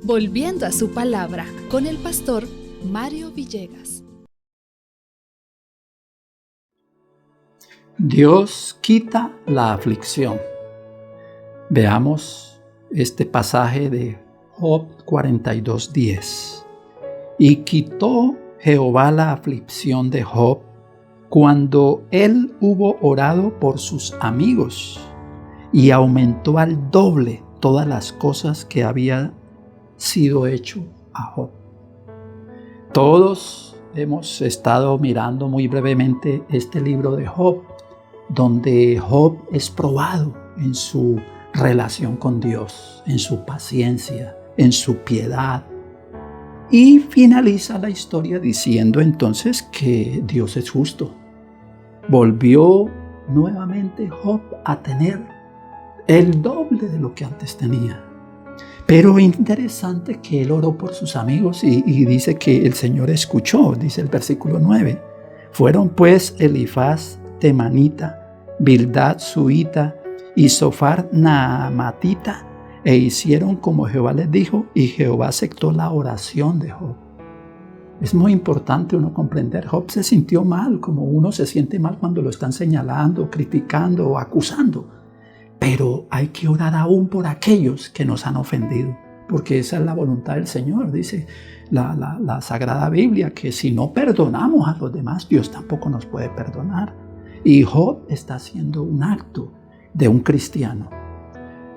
Volviendo a su palabra con el pastor Mario Villegas. Dios quita la aflicción. Veamos este pasaje de Job 42:10. Y quitó Jehová la aflicción de Job cuando él hubo orado por sus amigos, y aumentó al doble todas las cosas que había sido hecho a Job. Todos hemos estado mirando muy brevemente este libro de Job, donde Job es probado en su relación con Dios, en su paciencia, en su piedad. Y finaliza la historia diciendo entonces que Dios es justo. Volvió nuevamente Job a tener el doble de lo que antes tenía. Pero interesante que él oró por sus amigos y dice que el Señor escuchó, dice el versículo 9. Fueron pues Elifaz temanita, Bildad suita y Sofar naamatita, e hicieron como Jehová les dijo, y Jehová aceptó la oración de Job. Es muy importante uno comprender. Job se sintió mal, como uno se siente mal cuando lo están señalando, criticando o acusando. Pero hay que orar aún por aquellos que nos han ofendido, porque esa es la voluntad del Señor. Dice la Sagrada Biblia que si no perdonamos a los demás, Dios tampoco nos puede perdonar. Y Job está haciendo un acto de un cristiano.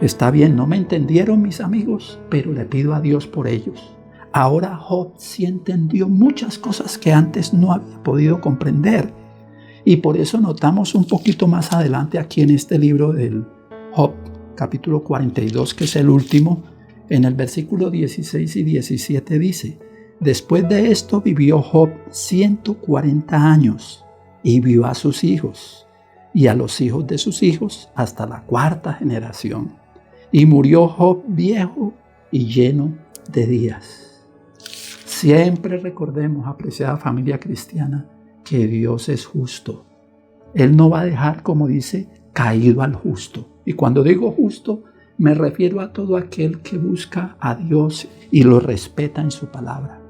Está bien, no me entendieron mis amigos, pero le pido a Dios por ellos. Ahora Job sí entendió muchas cosas que antes no había podido comprender. Y por eso notamos un poquito más adelante aquí en este libro del Job, capítulo 42, que es el último, en el versículo 16 y 17 dice: después de esto vivió Job 140 años y vio a sus hijos y a los hijos de sus hijos hasta la cuarta generación. Y murió Job viejo y lleno de días. Siempre recordemos, apreciada familia cristiana, que Dios es justo. Él no va a dejar, como dice, caído al justo. Y cuando digo justo, me refiero a todo aquel que busca a Dios y lo respeta en su palabra.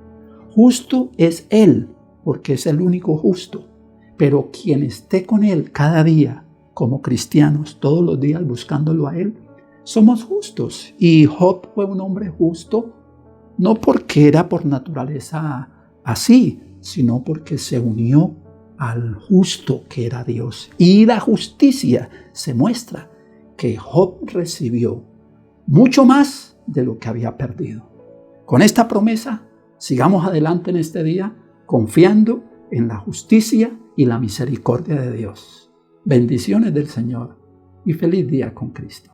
Justo es Él, porque es el único justo. Pero quien esté con Él cada día, como cristianos, todos los días buscándolo a Él, somos justos. Y Job fue un hombre justo, no porque era por naturaleza así, sino porque se unió al justo que era Dios. Y la justicia se muestra que Job recibió mucho más de lo que había perdido. Con esta promesa, sigamos adelante en este día, confiando en la justicia y la misericordia de Dios. Bendiciones del Señor y feliz día con Cristo.